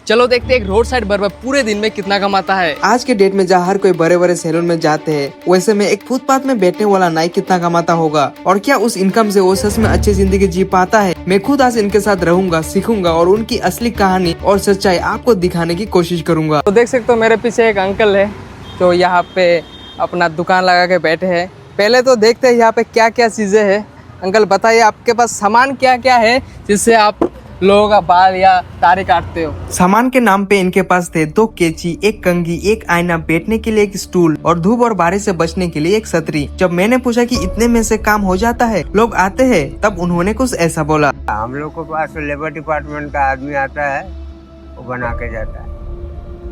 चलो देखते हैं एक रोड साइड बर्बर पूरे दिन में कितना कमाता है। आज के डेट में जहाँ हर कोई बड़े बड़े सैलून में जाते हैं, वैसे में एक फुटपाथ में बैठने वाला नाई कितना कमाता होगा और क्या उस इनकम से वो सच में अच्छी जिंदगी जी पाता है। मैं खुद आज इनके साथ रहूंगा, सीखूंगा और उनकी असली कहानी और सच्चाई आपको दिखाने की कोशिश करूंगा। तो देख सकते हो मेरे पीछे एक अंकल है जो यहाँ पे अपना दुकान लगा के बैठे हैं। पहले तो देखते हैं यहाँ पे क्या क्या चीजें हैं। अंकल बताइए आपके पास सामान क्या क्या है जिससे आप लोगों का बाल या दाढ़ी काटते हो। सामान के नाम पे इनके पास थे 2 कैंची, 1 कंघी, 1 आईना, बैठने के लिए 1 स्टूल और धूप और बारिश से बचने के लिए 1 छतरी। जब मैंने पूछा कि इतने में से काम हो जाता है, लोग आते हैं, तब उन्होंने कुछ ऐसा बोला। हम लोग के पास लेबर डिपार्टमेंट का आदमी आता है, वो बना के जाता है।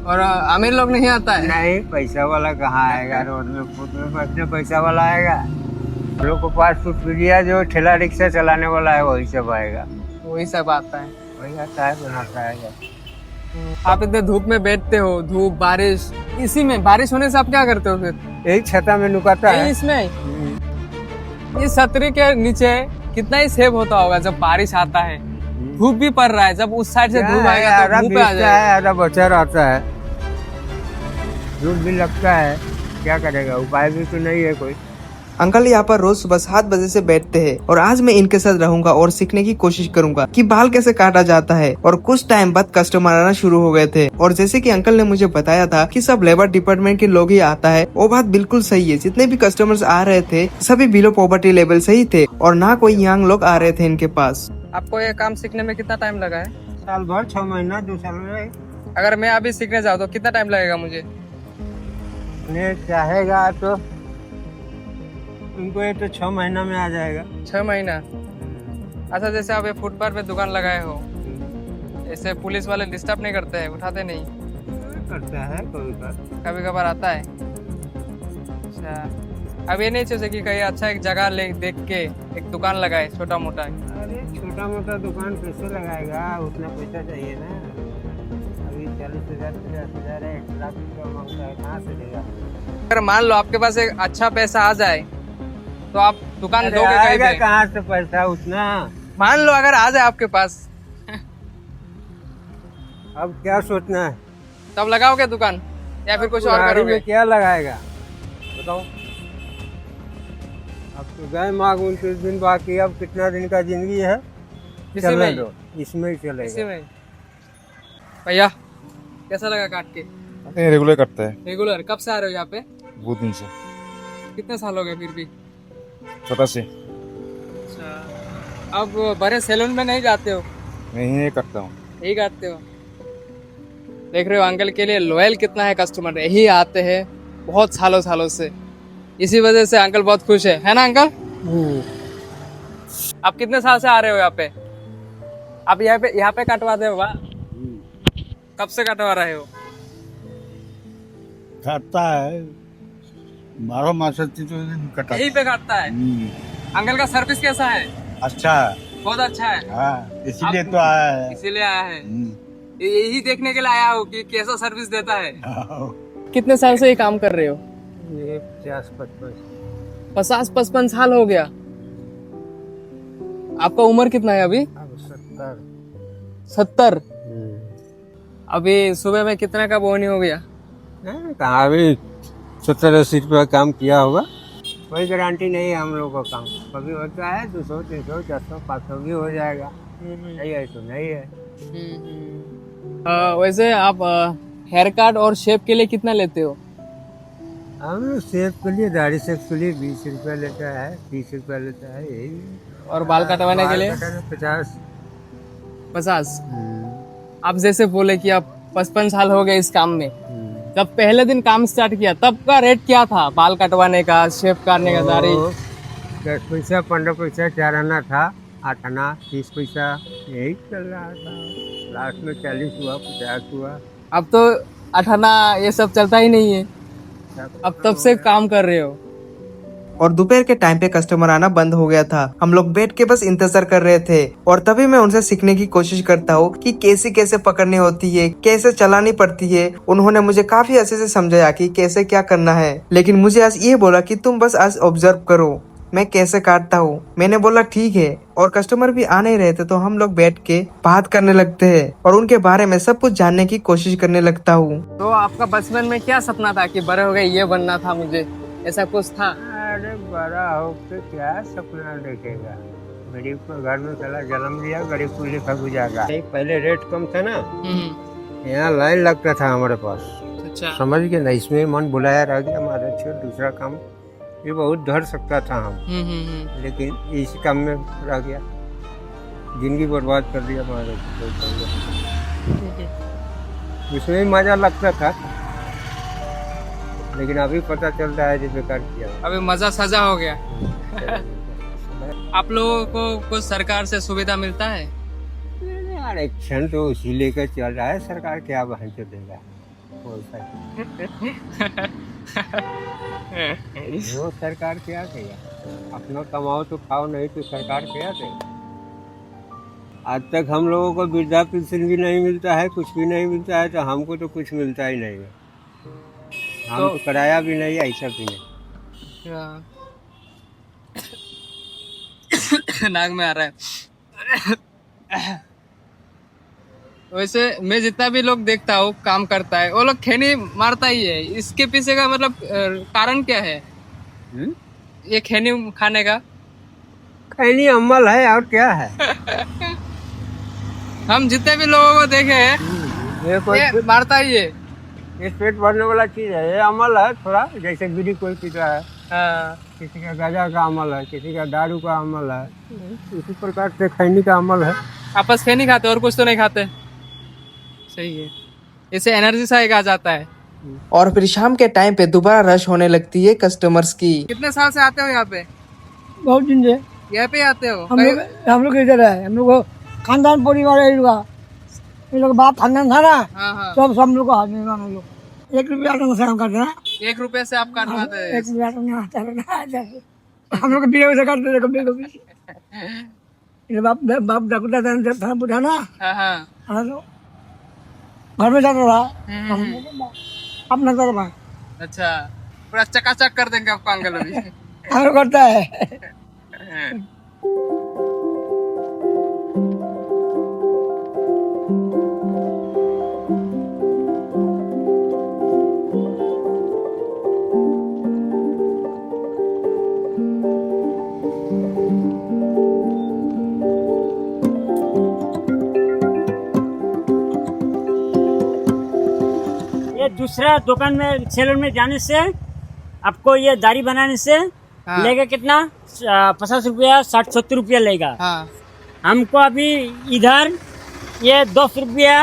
और अमीर लोग नहीं आता है? नहीं, पैसा वाला कहाँ आएगा रोड में फुट में अपने पैसा वाला आएगा। हम लोग के पास सुपीरिया जो ठेला रिक्शा चलाने वाला है वही सब आएगा, वही सब आता है, वही आता है बनाता है। आप इतने धूप में बैठते हो, धूप बारिश, इसी में बारिश होने से आप क्या करते हो फिर? यही छता में नुकाता है। इसमें इस छतरी के नीचे कितना ही सेव होता होगा जब बारिश आता है, धूप भी पड़ रहा है, जब उस साइड से धूप आएगा तो मुंह पे आ जाएगा। आधा बचा रहता है, धूप भी लगता है, क्या करेगा, उपाय भी तो नहीं है कोई। अंकल यहाँ पर रोज सुबह 7 बजे से बैठते हैं और आज मैं इनके साथ रहूंगा और सीखने की कोशिश करूंगा कि बाल कैसे काटा जाता है। और कुछ टाइम बाद कस्टमर आना शुरू हो गए थे और जैसे कि अंकल ने मुझे बताया था कि सब लेबर डिपार्टमेंट के लोग ही आता है, वो बात बिल्कुल सही है। जितने भी कस्टमर्स आ रहे थे सभी बिलो पॉवर्टी लेवल से ही थे और ना कोई यंग लोग आ रहे थे इनके पास। आपको ये काम सीखने में कितना टाइम लगा है? साल भर, 6 महीना, 2 साल में। अगर मैं अभी सीखने जाऊँ तो कितना टाइम लगेगा मुझे? चाहेगा तो उनको ये तो 6 महीना में आ जाएगा। 6 महीना? अच्छा, जैसे आप ये फुटपाथ पे दुकान लगाए हो, ऐसे पुलिस वाले डिस्टर्ब नहीं करते हैं, उठाते नहीं? करता है कभी कभार आता है। अच्छा, अब ये नहीं सोचे कि कहीं अच्छा एक जगह ले देख के एक दुकान लगाए छोटा मोटा? अरे छोटा मोटा दुकान कैसे लगाएगा, उतना पैसा चाहिए ना। अभी 40,000, 50,000 है, 1 लाख रुपया मांगता है, कहाँ से देगा। अगर मान लो आपके पास एक अच्छा पैसा आ जाए तो आप दुकान दोगे कहीं पे? कहाँ से पैसा उतना? मान लो अगर आ जाए आपके पास अब क्या सोचना है, तब लगाओगे दुकान या फिर कुछ और गाड़ी करोगे? में क्या लगाएगा बताओ। अब तो गए माँ 29 दिन बाकी, अब कितना दिन का जिंदगी है, इसी चलने में? दो, इसमें ही इसी चलेगा। में? भैया कैसा लगा काट के? रेगुलर करता है। रेगुलर? कब से आ रहे हो यहाँ पे? बहुत दिन से। कितने साल हो गए फिर भी? छोटा से। अच्छा, अब बड़े सैलून में नहीं जाते हो? मैं यही करता हूँ। यही काटते हो? देख रहे हो अंकल के लिए लॉयल कितना है कस्टमर, यही आते हैं बहुत सालों सालों से। इसी वजह से अंकल बहुत खुश है ना अंकल? आप कितने साल से आ रहे हो यहाँ पे? आप यहाँ पे कटवाते हो? वाह, कब से कटवा रहे हो? काटता है 12 मास कटा। यहीं पे काटता है? अंकल का सर्विस कैसा है? अच्छा है, बहुत अच्छा है। हाँ, इसीलिए तो आया है। इसीलिए आया है? यही देखने के लिए आया हो कि कैसा सर्विस देता है। हाँ। कितने साल से ये काम कर रहे हो? ये 50-55 50-55 साल हो गया। आपका उम्र कितना है अभी? अब 70। 70? अभी सुबह में कितने का बोनी हो गया? कहाँ, अभी 70-80 रुपया काम किया होगा। कोई गारंटी नहीं है हम लोग का काम, कभी होता है 200, 300, 400, 500 भी हो जाएगा, नहीं है तो नहीं है। वैसे आप हेयर कट और शेप के लिए कितना लेते हो? हम सेब के लिए, दाढ़ी सेब के लिए 20 रुपया लेता है, 30 रुपया लेता है, यही। और बाल कटवाने के लिए? 50। 50? आप जैसे बोले कि आप 55 साल हो गए इस काम में, जब पहले दिन काम स्टार्ट किया तब का रेट क्या था बाल कटवाने का, शेप करने का? दाढ़ी 10 पैसा, 15 पैसा, 4 आना था, 8 आना, 30 पैसा, यही चल रहा था। लास्ट में 40 हुआ, 50 हुआ। अब तो 8 आना ये सब चलता ही नहीं है, अब तब से काम कर रहे हो। और दोपहर के टाइम पे कस्टमर आना बंद हो गया था। हम लोग बैठ के बस इंतजार कर रहे थे और तभी मैं उनसे सीखने की कोशिश करता हूँ कि कैसे कैसे पकड़नी होती है, कैसे चलानी पड़ती है। उन्होंने मुझे काफी अच्छे से समझाया कि कैसे क्या करना है, लेकिन मुझे आज ये बोला कि तुम बस आज ऑब्जर्व करो। मैं कैसे काटता हूँ। मैंने बोला ठीक है, और कस्टमर भी आ नहीं रहे थे तो हम लोग बैठ के बात करने लगते हैं और उनके बारे में सब कुछ जानने की कोशिश करने लगता हूँ। तो आपका बचपन में क्या सपना था कि बड़े हो गए ये बनना था मुझे, ऐसा कुछ था? अरे बड़ा होकर क्या सपना देखेगा। गरीब को घर में चला जन्म लिया, गरीब को लिखा गुजारा। पहले रेट कम था ना, यहाँ लाइन लगता था हमारे पास। अच्छा। समझ गए ना, इसमें मन बुलाया रह गया हमारे छोड़ दूसरा काम ये बहुत धर सकता था हम, लेकिन इसी काम में रह गया, जिंदगी बर्बाद कर दिया हमारे। इसमें मजा लगता था, लेकिन अभी पता चलता है जो बेकार किया। अभी मजा सजा हो गया। आप लोगों को कुछ सरकार से सुविधा मिलता है? यार एक्शन तो उसी लेकर चल रहा है, सरकार क्या बहन से देगा। वो सरकार क्या कहेगा, अपना कमाओ तो खाओ, नहीं तो सरकार क्या कहेगा। आज तक हम लोगों को वृद्धा पेंशन भी नहीं मिलता है, कुछ भी नहीं मिलता है, तो हमको तो कुछ मिलता ही नहीं है। हम तो किराया भी नहीं, ऐसा भी नहीं। नाक में आ रहा है। वैसे मैं जितना भी लोग देखता हूँ काम करता है, वो लोग खैनी मारता ही है। इसके पीछे का मतलब कारण क्या है? ये खैनी खाने का खैनी अमल है और क्या है। हम जितने भी लोगों को देखे हैं ये मारता ही है। ये पेट भरने वाला चीज है, ये अमल है थोड़ा, जैसे बीड़ी कोई पीता है। हाँ। किसी का गांजा का अमल है, किसी का दारू का अमल है, इसी प्रकार से खैनी का अमल है। आपस खैनी खाते और कुछ तो नहीं खाते। सही है, इससे एनर्जी सा एक आ जाता है। और फिर शाम के टाइम पे दोबारा रश होने लगती है कस्टमर्स की। कितने साल से आते हो यहाँ पे? बहुत दिन से यहाँ पे आते हो? हम लोग इधर है, हम लोग खानदान परिवार है इनका, इन लोग बाप खानदान था ना। हाँ। सब हम लोग को हाथ में हम लोग 1 रुपया से काम करते हैं। 1 रुपए से आप काटवाते हैं? 1 रुपया हम लोग 20 से काटते थे कभी। बाप डकता था बुढ़ा ना। हाँ। तो घर में जाता था अपना तरफ। अच्छा, पूरा चकाचक कर देंगे आपको अंकल अभी। हम लोग करता है। ये दूसरा दुकान में सैलून में जाने से आपको ये दाढ़ी बनाने से लेगा कितना, 50 रुपया 60-70 रुपया लेगा। हमको अभी इधर ये 10 रुपया,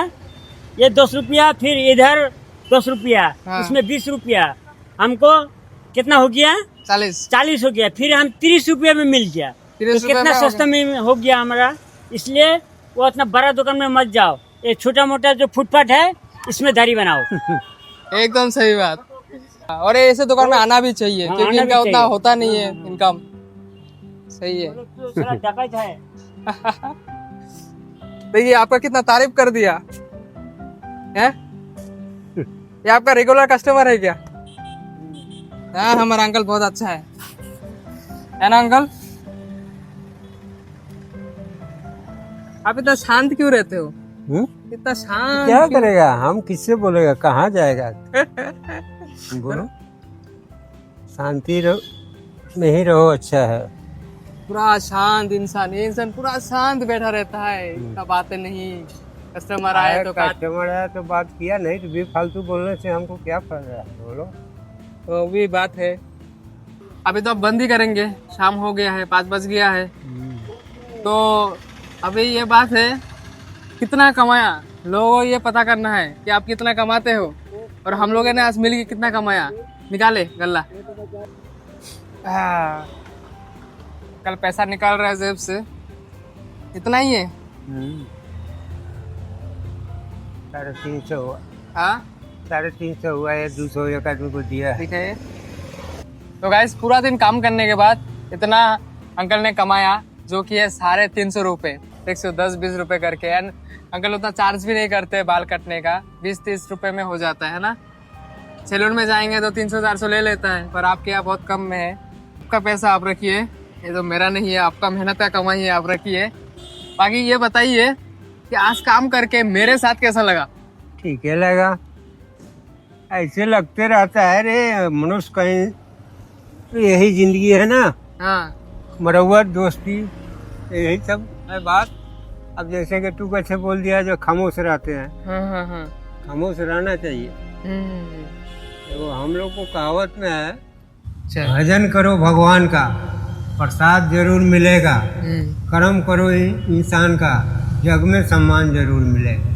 ये 10 रुपया, फिर इधर 10 रुपया, इसमें 20 रुपया, हमको कितना हो गया? 40 हो गया। फिर हम 30 रुपया में मिल गया, तो कितना सस्ता में हो गया हमारा। इसलिए वो इतना बड़ा दुकान में मत जाओ, ये छोटा मोटा जो फुटपाथ है इसमें दाढ़ी बनाओ। एकदम सही बात। और ऐसे दुकान में आना भी चाहिए, क्योंकि इनका उतना होता नहीं है इनकम। सही है। डकैत है। देखिए आपका कितना तारीफ कर दिया है। ये आपका रेगुलर कस्टमर है क्या? हाँ, हमारा अंकल बहुत अच्छा है ना अंकल? आप इतना शांत क्यों रहते हो? इतना शांत क्या करेगा, हम किससे बोलेगा, कहाँ जाएगा। बोलो, शांति में ही रहो, अच्छा है। पूरा शांत इंसान, ये इंसान पूरा शांत बैठा रहता है, इतना बातें नहीं। कस्टमर आए तो कस्टमर आया तो बात किया, नहीं तो बेफालतू बोलने से हमको क्या फायदा है। बोलो, तो भी बात है। अभी तो अब बंद ही करेंगे, शाम हो गया है, 5 बज गया है। तो अभी ये बात है, कितना कमाया, लोगों को ये पता करना है कि आप कितना कमाते हो। और हम लोगों ने आज मिलकर कितना कमाया, निकाले गल्ला। कल पैसा निकाल रहा है जेब से, इतना ही है। 350 हुआ। हाँ, 350 हुआ है, 200 एक आदमी को दिया है। ठीक है। तो गाइस, पूरा दिन काम करने के बाद इतना अंकल ने कमाया, जो कि है 350 रुपये, 110-20 रुपये करके। एंड अंकल उतना चार्ज भी नहीं करते बाल कटने का, 20-30 रुपये में हो जाता है ना। सैलून में जाएंगे तो 300-400 ले लेता है, पर आपके यहाँ बहुत कम में है। आपका पैसा आप रखिए। ये तो मेरा नहीं है, आपका मेहनत का कमाई है, आप रखिए। बाकी ये बताइए कि आज काम करके मेरे साथ कैसा लगा? ठीक है लगा, ऐसे लगते रहता है रे मनुष्य कहीं, तो यही जिंदगी है ना, हाँ मरवत दोस्ती यही सब है बात। अब जैसे कि तू कैसे बोल दिया जो खामोश रहते हैं, हाँ हाँ हाँ। खामोश रहना चाहिए। देखो हम लोग को कहावत में है, अच्छा। भजन करो भगवान का, प्रसाद जरूर मिलेगा, कर्म करो इंसान का, जग में सम्मान जरूर मिलेगा।